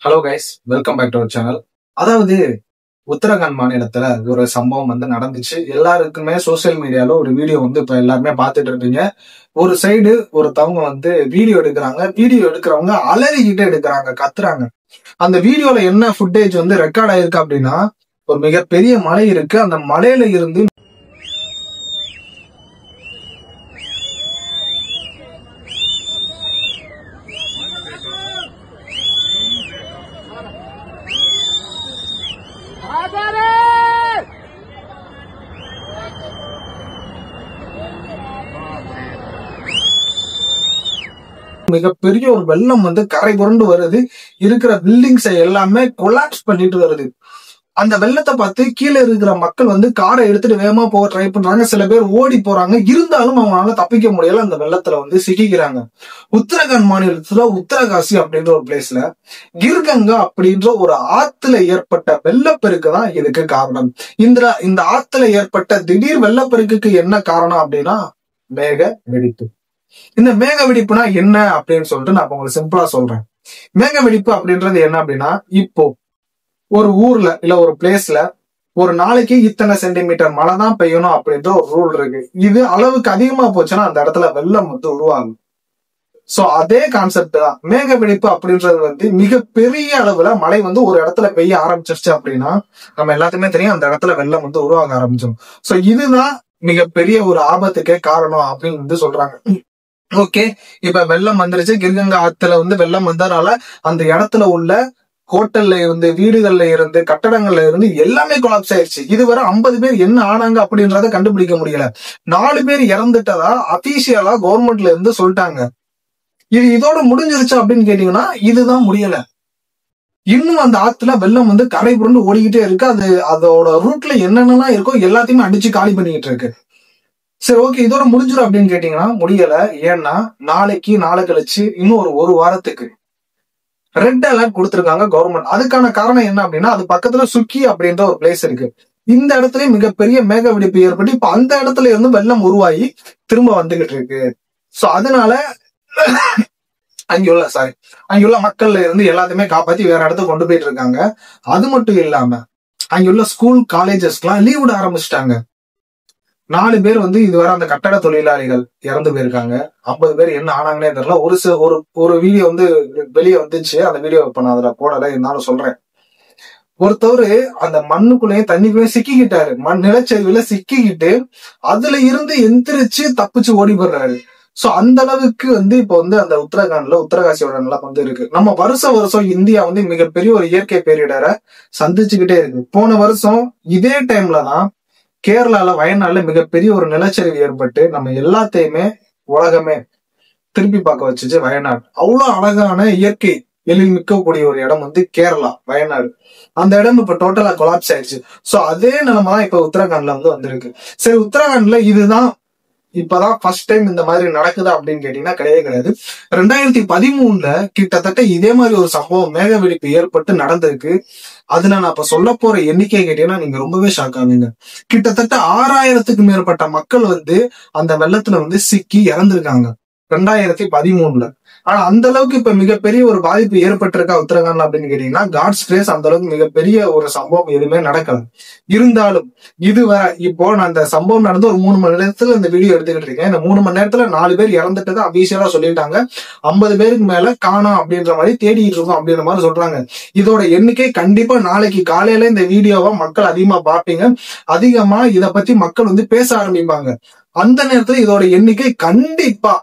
Hello guys, welcome back to our channel. அதாவது உத்தரகாண்ட் மாநிலத்துல ஒரு சம்பவம் நடந்துச்சு. எல்லாருக்குமே சோசியல் மீடியால ஒரு வீடியோ இப்ப எல்லாருமே பார்த்துட்டு இருப்பீங்க. ஒரு சைடு ஒருத்தவங்க வீடியோ எடுக்கிறாங்க. வீடியோ எடுக்கிறவங்க அலறிக்கிட்டு எடுக்கிறாங்க, கத்துறாங்க. அந்த வீடியோல என்ன ஃபுட்டேஜ் ரெக்கார்ட் ஆயிருக்கு அப்படின்னா, ஒரு மிகப்பெரிய மலை இருக்கு. அந்த மலையில இருந்து மிகப்பெரிய ஒரு வெள்ளம் கரை புரண்டு வருது. இருக்கிற பில்டிங்ஸ் எல்லாமே கொலாப்ஸ் பண்ணிட்டு வருது. அந்த வெள்ளத்தை பார்த்து கீழே இருக்கிற மக்கள் காரை எடுத்துட்டு வேகமா போக ட்ரை பண்றாங்க. சில பேர் ஓடி போறாங்க. இருந்தாலும் அவங்களால தப்பிக்க முடியல. அந்த வெள்ளத்துல சிக்கிக்கிறாங்க. உத்தரகாண்ட் மாநிலத்துல உத்தரகாசி அப்படின்ற ஒரு பிளேஸ்ல கிர்கங்கா அப்படின்ற ஒரு ஆத்துல ஏற்பட்ட வெள்ளப்பெருக்கு தான் இதுக்கு காரணம். இந்த ஆத்துல ஏற்பட்ட திடீர் வெள்ளப்பெருக்குக்கு என்ன காரணம் அப்படின்னா மேக வெடிப்பு. இந்த மேக வெடிப்புனா என்ன அப்படின்னு சொல்லிட்டு நான் உங்களுக்கு சிம்பிளா சொல்றேன். மேக வெடிப்பு அப்படின்றது என்ன அப்படின்னா, இப்போ ஒரு ஊர்ல இல்ல ஒரு பிளேஸ்ல ஒரு நாளைக்கு இத்தனை சென்டிமீட்டர் மழை தான் பெய்யணும் அப்படின்ற ஒரு ரூல் இருக்கு. இது அளவுக்கு அதிகமா போச்சுன்னா அந்த இடத்துல வெள்ளம் உருவாகும். சோ அதே கான்செப்ட் தான் மேக வெடிப்பு அப்படின்றது. மிகப்பெரிய அளவுல மழை ஒரு இடத்துல பெய்ய ஆரம்பிச்சிருச்சு அப்படின்னா நம்ம எல்லாத்துக்குமே தெரியும், அந்த இடத்துல வெள்ளம் உருவாக ஆரம்பிச்சிடும். சோ இதுதான் மிகப்பெரிய ஒரு ஆபத்துக்கே காரணம் அப்படின்னு சொல்றாங்க. ஓகே, இப்ப வெள்ளம் வந்துருச்சு. கிர்கங்கா ஆத்துல வெள்ளம் வந்ததுனால அந்த இடத்துல உள்ள ஹோட்டல்ல இருந்து, வீடுகள்ல இருந்து, கட்டடங்கள்ல இருந்து எல்லாமே கொலாப்ஸ் ஆயிடுச்சு. இதுவரை 50 பேர் என்ன ஆனாங்க அப்படின்றத கண்டுபிடிக்க முடியல. 4 பேர் இறந்துட்டதா அபிஷியலா கவர்மெண்ட்ல இருந்து சொல்லிட்டாங்க. இது இதோட முடிஞ்சிருச்சு அப்படின்னு கேட்டீங்கன்னா இதுதான் முடியல. இன்னும் அந்த ஆத்துல வெள்ளம் கரை புரண்டு ஓடிக்கிட்டே இருக்கு. அதோட ரூட்ல என்னென்னலாம் இருக்கோ எல்லாத்தையுமே அடிச்சு காலி பண்ணிக்கிட்டு இருக்கு. சரி, ஓகே, இதோட முடிஞ்சிடும் அப்படின்னு கேட்டீங்கன்னா முடியல. ஏன்னா நாளைக்கு நாளை கழிச்சு இன்னும் ஒரு வாரத்துக்கு ரெட் அலர்ட் கொடுத்திருக்காங்க கவர்மெண்ட். அதுக்கான காரணம் என்ன அப்படின்னா, அது பக்கத்துல சுக்கி அப்படின்ற ஒரு பிளேஸ் இருக்கு. இந்த இடத்துல மிகப்பெரிய மேக வெடிப்பு ஏற்பட்டு இப்ப அந்த இடத்துல இருந்து வெள்ளம் உருவாகி திரும்ப வந்துகிட்டு இருக்கு. சோ அதனால அங்குள்ள மக்கள்ல இருந்து எல்லாத்தையுமே காப்பாத்தி வேற இடத்துக்கு கொண்டு போயிட்டு இருக்காங்க. அது மட்டும் இல்லாம அங்குள்ள ஸ்கூல் காலேஜஸ்க்கு லீவ் விட ஆரம்பிச்சிட்டாங்க. 4 பேர் இதுவரை அந்த கட்டட தொழிலாளிகள் இறந்து போயிருக்காங்க. 50 பேர் என்ன ஆனாங்கன்னே தெரியல. ஒரு வீடியோ வெளியே வந்துச்சு. அந்த வீடியோ இப்ப நான் அதுல போடல, இருந்தாலும் சொல்றேன். ஒருத்தவரு அந்த மண்ணுக்குள்ளேயும் தண்ணிக்குள்ளேயும் சிக்கிக்கிட்டாரு. நிலச்சரிவுல சிக்கிக்கிட்டு அதுல இருந்து எந்திரிச்சு தப்பிச்சு ஓடி போடுறாரு. சோ அந்த அளவுக்கு இப்ப அந்த உத்தரகாண்ட்ல உத்தரகாசியோட நிலம் இருக்கு. நம்ம வருஷம் இந்தியா மிகப்பெரிய ஒரு இயற்கை பேரிடரை சந்திச்சுக்கிட்டே இருக்கு. போன வருஷம் இதே டைம்ல தான் கேரளால வயநாடுல மிகப்பெரிய ஒரு நிலச்சரிவு ஏற்பட்டு நம்ம எல்லாத்தையுமே உலகமே திருப்பி பார்க்க வச்சுச்சு வயநாடு. அவ்வளவு அழகான இயற்கை எழில் நிற்கக்கூடிய ஒரு இடம் கேரளா வயநாடு. அந்த இடம் இப்ப டோட்டலா கொலாப்ஸ் ஆயிடுச்சு. சோ அதே நிலைமை தான் இப்ப உத்தரகாண்ட்ல வந்திருக்கு. சரி, உத்தரகாண்ட்ல இதுதான் இப்பதான் ஃபர்ஸ்ட் டைம் இந்த மாதிரி நடக்குதா அப்படின்னு கேட்டீங்கன்னா கிடையாது. 2013 கிட்டத்தட்ட இதே மாதிரி ஒரு சம்பவம் மேக வெடிப்பு ஏற்பட்டு நடந்திருக்கு. அதுல நான் இப்ப சொல்ல போற எண்ணிக்கை கேட்டீங்கன்னா நீங்க ரொம்பவே ஷாக் ஆவீங்க. கிட்டத்தட்ட 6000க்கு மேற்பட்ட மக்கள் அந்த வெள்ளத்துல சிக்கி இறந்திருக்காங்க 2013. ஆனா அந்த அளவுக்கு இப்ப மிகப்பெரிய ஒரு பாதிப்பு ஏற்பட்டிருக்கா உத்தரகாண்ட்ல அப்படின்னு கேட்டீங்கன்னா காட்ஸ் கிரேஸ், அந்த அளவுக்கு மிகப்பெரிய ஒரு சம்பவம் எதுவுமே நடக்கல. இருந்தாலும் இதுவரை இப்போ நான் அந்த சம்பவம் நடந்து ஒரு 3 மணி நேரத்துல இந்த வீடியோ எடுத்துக்கிட்டு இருக்கேன். இந்த 3 மணி நேரத்துல 4 பேர் இறந்துட்டு அபிஷியலா சொல்லிட்டாங்க. 50 பேருக்கு மேல காணோம் அப்படின்ற மாதிரி தேடிட்டு இருக்கோம் அப்படின்ற மாதிரி சொல்றாங்க. இதோட எண்ணிக்கை கண்டிப்பா நாளைக்கு காலையில இந்த வீடியோவை மக்கள் அதிகமா பார்ப்பீங்க. அதிகமா இத பத்தி மக்கள் பேச ஆரம்பிப்பாங்க. அந்த நேரத்துல இதோட எண்ணிக்கை கண்டிப்பா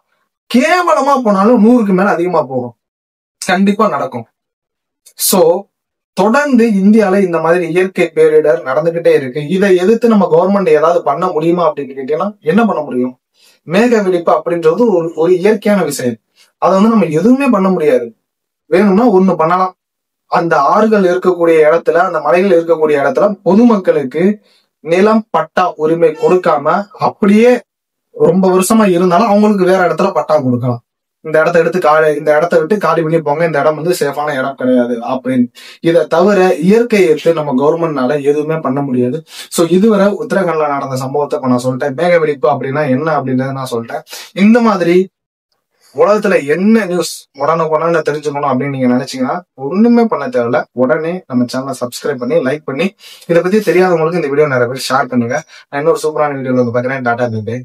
கேவலமா போனாலும் 100க்கு மேல அதிகமா போகும். கண்டிப்பா நடக்கும். சோ தொடர்ந்து இந்தியால இந்த மாதிரி இயற்கை பேரிடர் நடந்துகிட்டே இருக்கு. இதை எதிர்த்து நம்ம கவர்மெண்ட் ஏதாவது பண்ண முடியுமா அப்படின்னு கேட்டீங்கன்னா என்ன பண்ண முடியும்? மேக வெடிப்பு அப்படின்றது ஒரு இயற்கையான விஷயம். அதை நம்ம எதுவுமே பண்ண முடியாது. வேணும்னா ஒண்ணு பண்ணலாம். அந்த ஆறுகள் இருக்கக்கூடிய இடத்துல, அந்த மலைகள் இருக்கக்கூடிய இடத்துல பொதுமக்களுக்கு நிலம் பட்டா உரிமை கொடுக்காம அப்படியே ரொம்ப வருஷமா இருந்தாலும் அவங்களுக்கு வேற இடத்துல பட்டா கொடுக்கலாம். இந்த இடத்த விட்டு காலி பண்ணி போங்க, இந்த இடம் சேஃபான இடம் கிடையாது அப்படின்னு. இதை தவிர இயற்கையை எடுத்து நம்ம கவர்மெண்ட்னால எதுவுமே பண்ண முடியாது. சோ இதுவரை உத்தரகாண்ட்ல நடந்த சம்பவத்தை இப்ப நான் சொல்லிட்டேன். மேக வெடிப்பு அப்படின்னா என்ன அப்படின்றத நான் சொல்லிட்டேன். இந்த மாதிரி உலகத்துல என்ன நியூஸ் உடனுக்குடனே தெரிஞ்சுக்கணும் அப்படின்னு நீங்க நினைச்சீங்கன்னா ஒண்ணுமே பண்ண தேவையில்ல. உடனே நம்ம சேனலை சப்ஸ்கிரைப் பண்ணி லைக் பண்ணி இதை பத்தி தெரியாதவங்களுக்கு இந்த வீடியோ நிறைய பேர் ஷேர் பண்ணுங்க. நான் இன்னொரு சூப்பரான வீடியோல வந்து பாக்குறேன். டாடா பேபே.